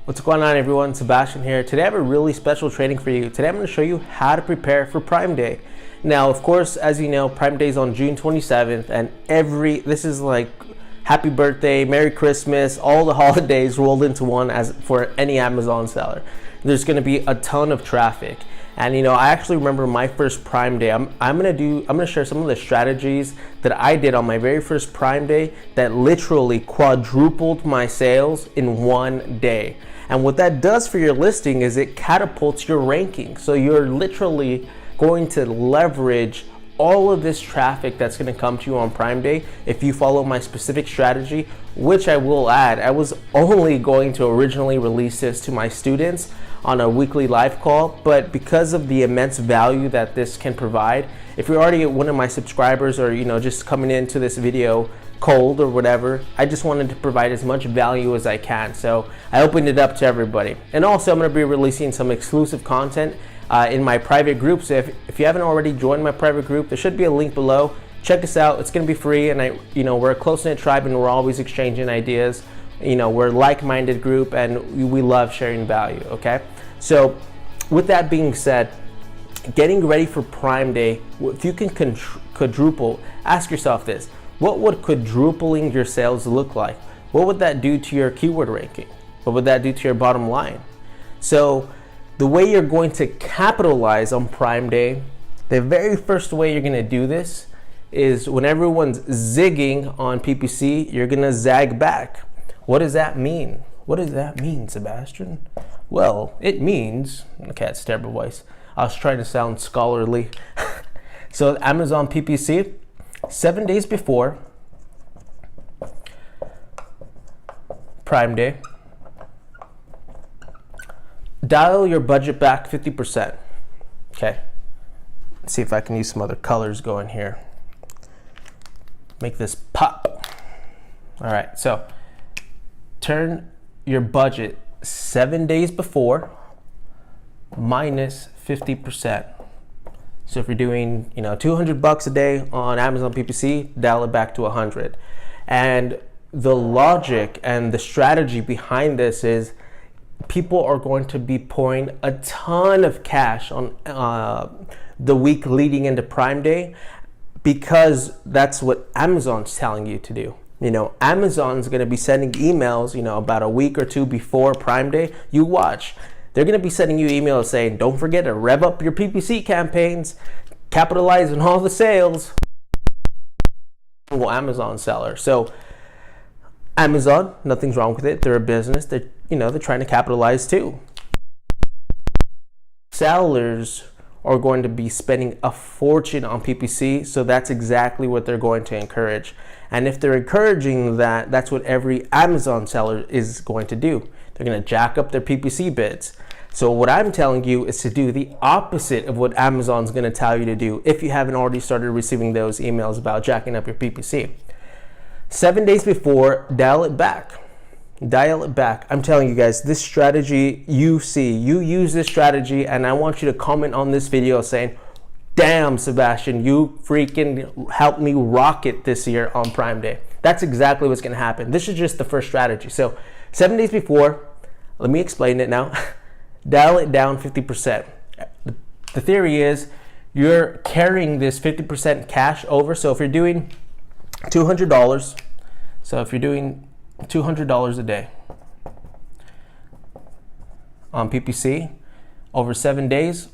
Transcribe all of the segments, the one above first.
What's going on, everyone? Sebastian here. Today I have a really special training for you. Today I'm going to show you how to prepare for Prime Day. Now, of course, as you know, Prime Day is on June 27th, and this is like happy birthday, Merry Christmas, all the holidays rolled into one as for any Amazon seller. There's going to be a ton of traffic. And I actually remember my first Prime Day. I'm gonna share some of the strategies that I did on my very first Prime Day that literally quadrupled my sales in one day. And what that does for your listing is it catapults your ranking. So you're literally going to leverage all of this traffic that's going to come to you on Prime Day if you follow my specific strategy, which I will add. I was only going to originally release this to my students on a weekly live call, but because of the immense value that this can provide, if you're already one of my subscribers or just coming into this video cold or whatever, I just wanted to provide as much value as I can. So I opened it up to everybody. And also I'm going to be releasing some exclusive content in my private group. So if you haven't already joined my private group, there should be a link below. Check us out. It's going to be free, and we're a close-knit tribe, and we're always exchanging ideas. We're a like-minded group, and we love sharing value. Okay, so with that being said, getting ready for Prime Day, if you can quadruple, ask yourself this: what would quadrupling your sales look like? What would that do to your keyword ranking? What would that do to your bottom line? So the way you're going to capitalize on Prime Day, the very first way you're going to do this is when everyone's zigging on PPC, you're going to zag back. What does that mean? What does that mean, Sebastian? Well, it means, okay, it's a terrible voice. I was trying to sound scholarly. So Amazon PPC, 7 days before Prime Day, dial your budget back 50%. Okay. Let's see if I can use some other colors going here. Make this pop. All right. So turn your budget 7 days before minus 50%. So if you're doing, $200 a day on Amazon PPC, dial it back to 100. And the logic and the strategy behind this is people are going to be pouring a ton of cash on the week leading into Prime Day, because that's what Amazon's telling you to do. Amazon's going to be sending emails, about a week or two before Prime Day. You watch. They're going to be sending you emails saying, don't forget to rev up your PPC campaigns, capitalize on all the sales. Well, Amazon seller. So Amazon, nothing's wrong with it. They're a business. They're trying to capitalize too. Sellers are going to be spending a fortune on PPC, so that's exactly what they're going to encourage. And if they're encouraging that, that's what every Amazon seller is going to do. They're going to jack up their PPC bids. So what I'm telling you is to do the opposite of what Amazon's going to tell you to do if you haven't already started receiving those emails about jacking up your PPC. 7 days before, dial it back. Dial it back. I'm telling you guys, this strategy you use this strategy, and I want you to comment on this video saying, damn, Sebastian, you freaking helped me rock it this year on Prime Day. That's exactly what's going to happen. This is just the first strategy. So 7 days before, let me explain it now. Dial it down 50%. The theory is you're carrying this 50% cash over. So if you're doing $200, so if you're doing $200 a day on PPC over 7 days,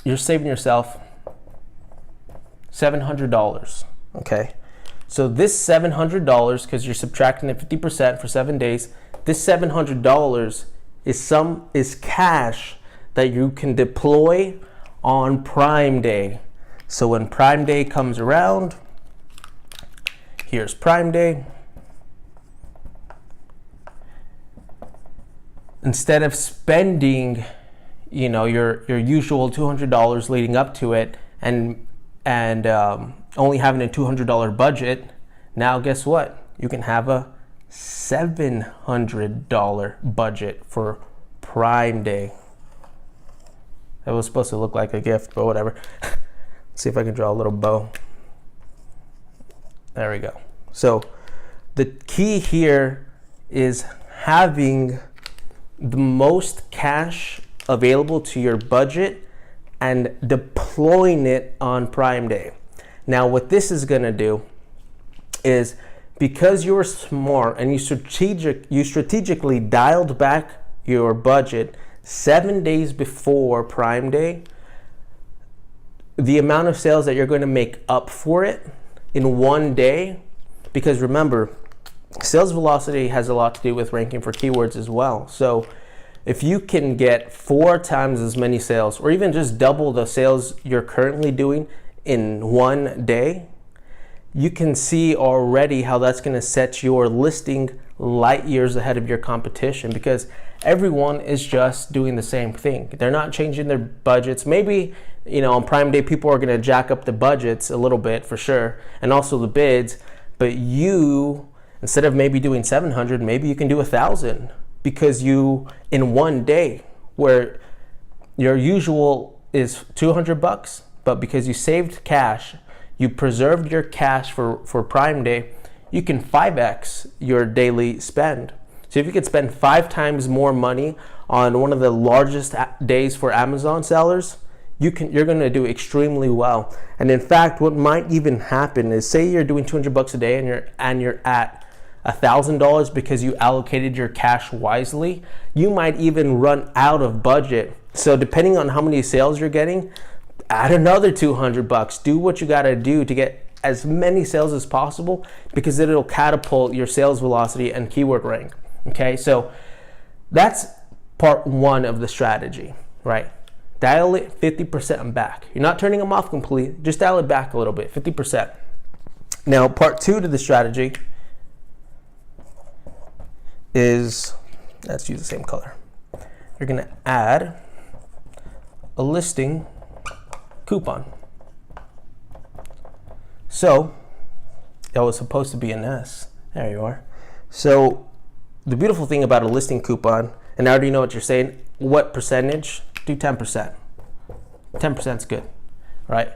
you're saving yourself $700. Okay, so this $700, because you're subtracting it 50% for 7 days, this $700 is cash that you can deploy on Prime Day. So when Prime Day comes around, here's Prime Day. Instead of spending, your usual $200 leading up to it, and only having a $200 budget, now guess what? You can have a $700 budget for Prime Day. That was supposed to look like a gift, but whatever. Let's see if I can draw a little bow. There we go. So the key here is having the most cash available to your budget and deploying it on Prime Day. Now, what this is gonna do is, because you're smart and you strategically dialed back your budget 7 days before Prime Day, the amount of sales that you're going to make up for it in one day, because remember, sales velocity has a lot to do with ranking for keywords as well. So if you can get 4 times as many sales, or even just double the sales you're currently doing in one day, you can see already how that's going to set your listing light years ahead of your competition, because everyone is just doing the same thing. They're not changing their budgets. Maybe, on Prime Day, people are going to jack up the budgets a little bit for sure, and also the bids, but you, instead of maybe doing 700, maybe you can do 1,000, because you, in one day, where your usual is $200, but because you saved cash, you preserved your cash for Prime Day, you can 5x your daily spend. So if you could spend 5 times more money on one of the largest days for Amazon sellers, you're going to do extremely well. And in fact, what might even happen is, say you're doing $200 a day and you're at $1,000 because you allocated your cash wisely, you might even run out of budget. So depending on how many sales you're getting, add another $200. Do what you got to do to get as many sales as possible, because it'll catapult your sales velocity and keyword rank. Okay, so that's part one of the strategy, right? Dial it 50% and back. You're not turning them off completely, just dial it back a little bit, 50%. Now, part two to the strategy is, let's use the same color. You're gonna add a listing coupon. So, that was supposed to be an S. There you are. So, the beautiful thing about a listing coupon, and I already know what you're saying, what percentage? Do 10%. 10% is good, right?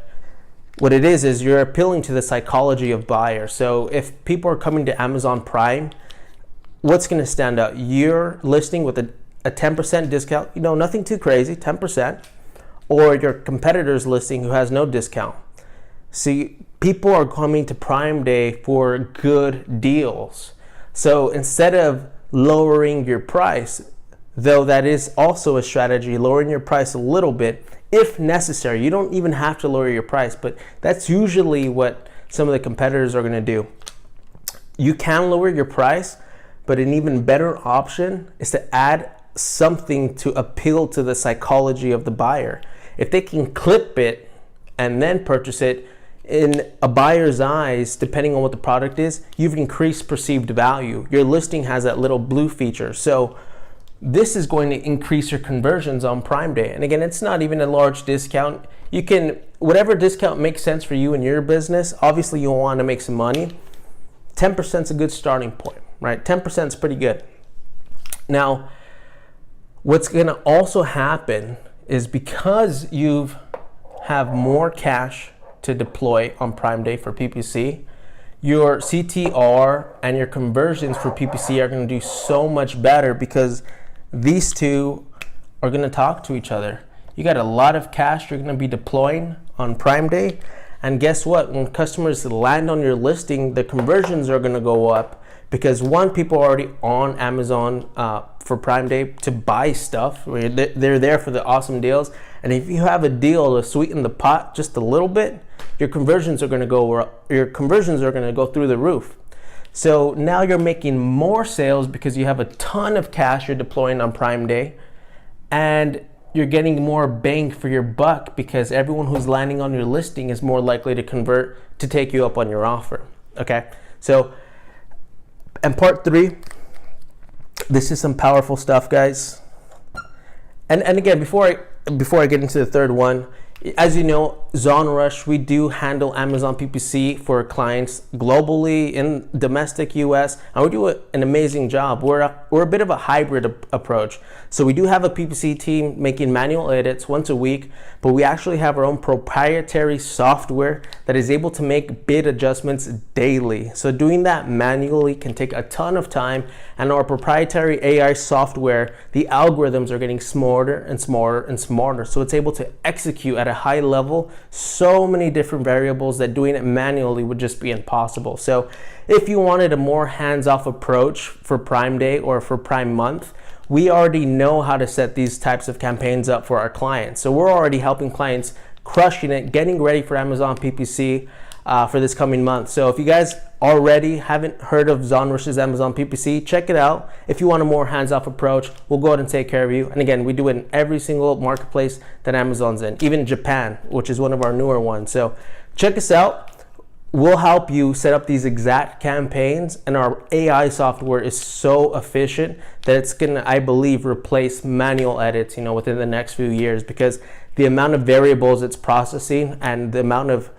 What it is you're appealing to the psychology of buyers. So if people are coming to Amazon Prime, what's going to stand out? Your listing with a 10% discount, nothing too crazy, 10%, or your competitor's listing who has no discount. See, people are coming to Prime Day for good deals. So instead of lowering your price, though that is also a strategy, lowering your price a little bit if necessary. You don't even have to lower your price, but that's usually what some of the competitors are going to do. You can lower your price, but an even better option is to add something to appeal to the psychology of the buyer. If they can clip it and then purchase it, in a buyer's eyes, depending on what the product is, you've increased perceived value. Your listing has that little blue feature. So this is going to increase your conversions on Prime Day. And again, it's not even a large discount. You can, whatever discount makes sense for you and your business, obviously you'll want to make some money. 10% is a good starting point, right? 10% is pretty good. Now, what's going to also happen is, because you have more cash to deploy on Prime Day for PPC, your CTR and your conversions for PPC are going to do so much better, because these two are going to talk to each other. You got a lot of cash you're going to be deploying on Prime Day, and guess what? When customers land on your listing, the conversions are going to go up, because one, people are already on Amazon for Prime Day to buy stuff. They're there for the awesome deals, and if you have a deal to sweeten the pot just a little bit, your conversions are going to go through the roof. So now you're making more sales because you have a ton of cash you're deploying on Prime Day, and you're getting more bang for your buck, because everyone who's landing on your listing is more likely to convert to take you up on your offer. Okay, so, and part three, this is some powerful stuff, guys. And again, before I get into the third one, as you know, ZonRush, we do handle Amazon PPC for clients globally, in domestic US, and we do an amazing job. We're a bit of a hybrid approach. So we do have a PPC team making manual edits once a week, but we actually have our own proprietary software that is able to make bid adjustments daily. So doing that manually can take a ton of time, and our proprietary AI software, the algorithms are getting smarter and smarter and smarter. So it's able to execute at a high level so many different variables that doing it manually would just be impossible. So if you wanted a more hands-off approach for Prime Day or for Prime Month, we already know how to set these types of campaigns up for our clients. So we're already helping clients, crushing it, getting ready for Amazon PPC for this coming month. So if you guys already haven't heard of ZonRush's Amazon PPC, check it out. If you want a more hands-off approach, we'll go ahead and take care of you. And again, we do it in every single marketplace that Amazon's in, even Japan, which is one of our newer ones. So check us out. We'll help you set up these exact campaigns, and our AI software is so efficient that it's gonna, I believe, replace manual edits, within the next few years, because the amount of variables it's processing and the amount of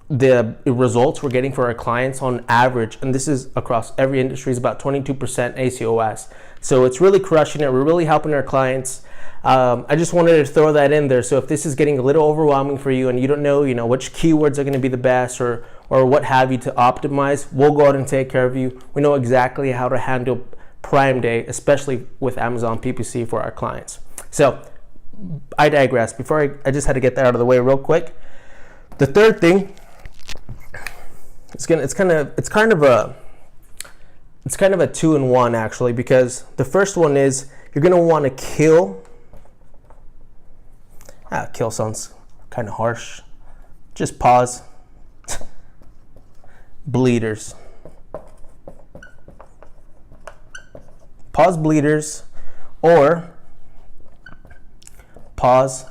the results we're getting for our clients on average, and this is across every industry, is about 22% ACoS. So it's really crushing it. We're really helping our clients. I just wanted to throw that in there. So if this is getting a little overwhelming for you and you don't know, which keywords are going to be the best or what have you to optimize, we'll go ahead and take care of you. We know exactly how to handle Prime Day, especially with Amazon PPC for our clients. So I digress. Before I just had to get that out of the way real quick. The third thing, it's kind of a 2-in-1 actually, because the first one is you're going to want to kill sounds kind of harsh. Just pause. Bleeders. Pause bleeders, or pause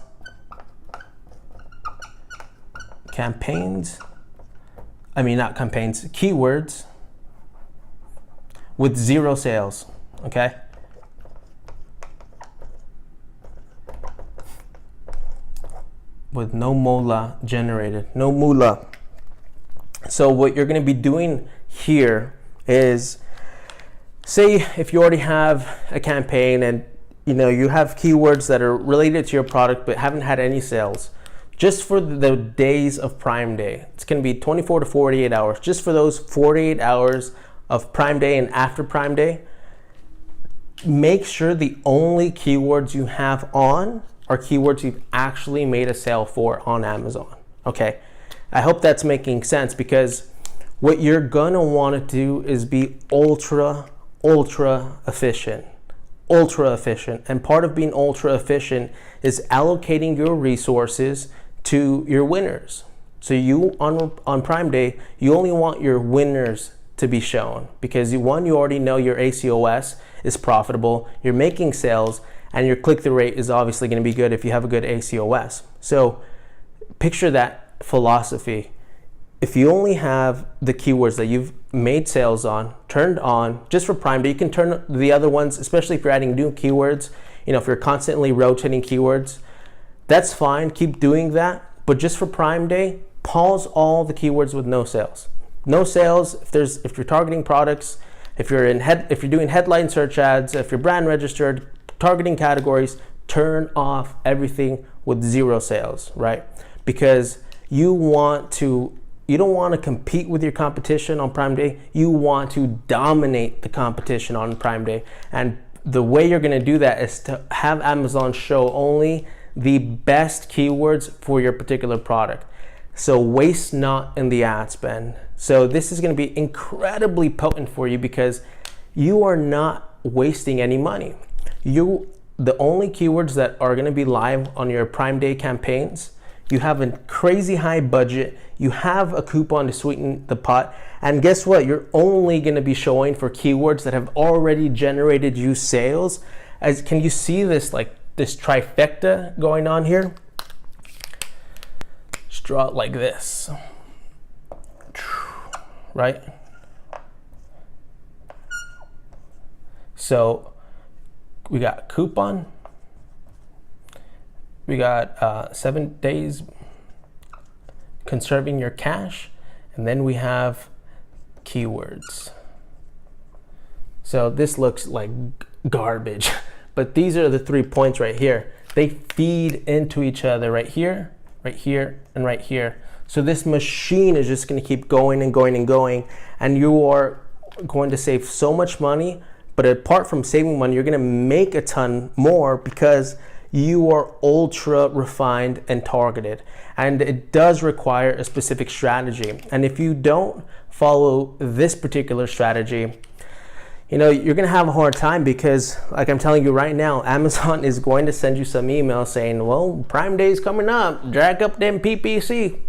keywords with 0 sales, okay? With no moolah generated, no moolah. So what you're going to be doing here is, say if you already have a campaign and you have keywords that are related to your product but haven't had any sales, just for the days of Prime Day, it's going to be 24 to 48 hours. Just for those 48 hours of Prime Day and after Prime Day, make sure the only keywords you have on are keywords you've actually made a sale for on Amazon. Okay, I hope that's making sense, because what you're gonna want to do is be ultra efficient. And part of being ultra efficient is allocating your resources to your winners. So you on Prime Day, you only want your winners to be shown, because you already know your ACoS is profitable, you're making sales, and your click-through rate is obviously going to be good if you have a good ACoS. So picture that philosophy. If you only have the keywords that you've made sales on turned on just for Prime Day, you can turn the other ones, especially if you're adding new keywords, if you're constantly rotating keywords, that's fine, keep doing that. But just for Prime Day, pause all the keywords with no sales. No sales if you're targeting products, if you're doing headline search ads, if you're brand registered, targeting categories, turn off everything with 0 sales, right? Because you don't want to compete with your competition on Prime Day. You want to dominate the competition on Prime Day. And the way you're going to do that is to have Amazon show only the best keywords for your particular product. So waste not in the ad spend. So this is going to be incredibly potent for you, because you are not wasting any money. The only keywords that are going to be live on your Prime Day campaigns, you have a crazy high budget, you have a coupon to sweeten the pot, and guess what? You're only going to be showing for keywords that have already generated you sales. Can you see this trifecta going on here? Just draw it like this, right? So we got coupon, we got 7 days conserving your cash, and then we have keywords. So this looks like garbage, but these are the 3 points right here. They feed into each other right here, and right here. So this machine is just going to keep going and going and going, and you are going to save so much money. But apart from saving money, you're going to make a ton more because you are ultra refined and targeted. And it does require a specific strategy. And if you don't follow this particular strategy, you know, you're going to have a hard time, because like I'm telling you right now, Amazon is going to send you some emails saying, well, Prime Day is coming up, jack up them PPC.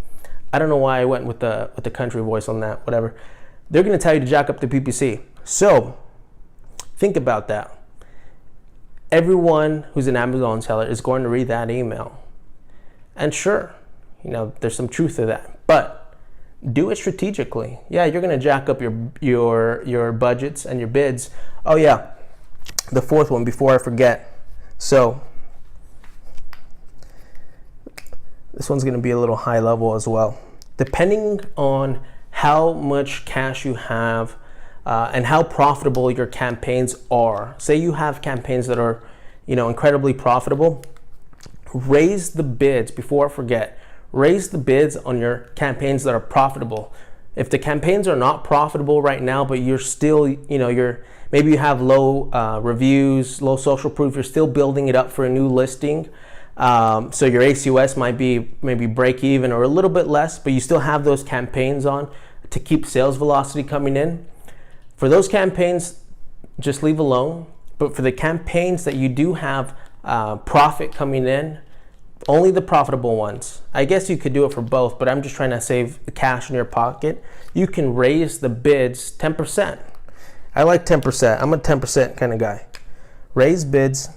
I don't know why I went with the country voice on that, whatever. They're going to tell you to jack up the PPC. So think about that. Everyone who's an Amazon seller is going to read that email. And sure, you know, there's some truth to that, but do it strategically. Yeah, you're going to jack up your budgets and your bids. Oh yeah, the fourth one before I forget. So this one's going to be a little high level as well. Depending on how much cash you have and how profitable your campaigns are. Say you have campaigns that are, you know, incredibly profitable. Raise the bids, before I forget. Raise the bids on your campaigns that are profitable. If the campaigns are not profitable right now, but you're still, you know, maybe you have low reviews, low social proof, you're still building it up for a new listing. So your ACoS might be maybe break even or a little bit less, but you still have those campaigns on to keep sales velocity coming in. For those campaigns, just leave alone. But for the campaigns that you do have profit coming in, only the profitable ones. I guess you could do it for both, but I'm just trying to save the cash in your pocket. You can raise the bids 10%. I like 10%. I'm a 10% kind of guy. Raise bids.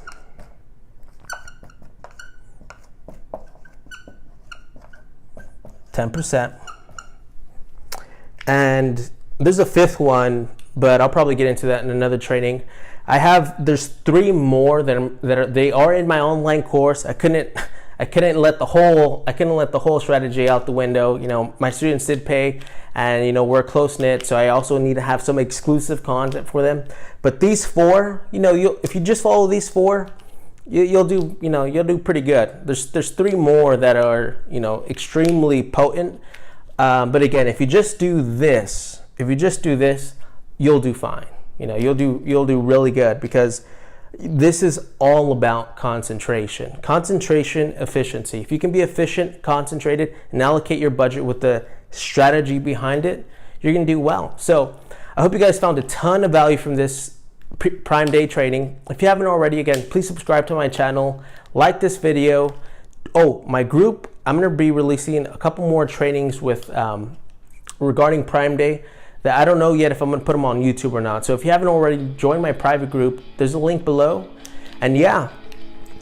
%. And there's a fifth one, but I'll probably get into that in another training. There's 3 more they are in my online course. I couldn't let the whole strategy out the window. You know, my students did pay, and you know, we're close knit, so I also need to have some exclusive content for them. But these 4, you know, if you just follow these 4, you'll do pretty good. There's 3 more that are, you know, extremely potent. But again, if you just do this, you'll do fine. You know, you'll do really good, because this is all about concentration, efficiency. If you can be efficient, concentrated, and allocate your budget with the strategy behind it, you're going to do well. So I hope you guys found a ton of value from this Prime Day training. If you haven't already, again, please subscribe to my channel, like this video. Oh, my group, I'm going to be releasing a couple more trainings with regarding Prime Day that I don't know yet if I'm going to put them on YouTube or not. So if you haven't already joined my private group, there's a link below. And yeah,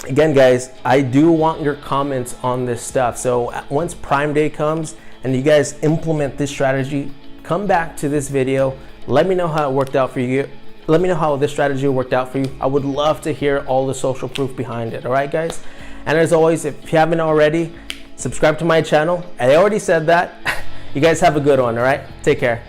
again, guys, I do want your comments on this stuff. So once Prime Day comes and you guys implement this strategy, come back to this video. Let me know how it worked out for you. Let me know how this strategy worked out for you. I would love to hear all the social proof behind it. All right, guys? And as always, if you haven't already, subscribe to my channel. I already said that. You guys have a good one, all right? Take care.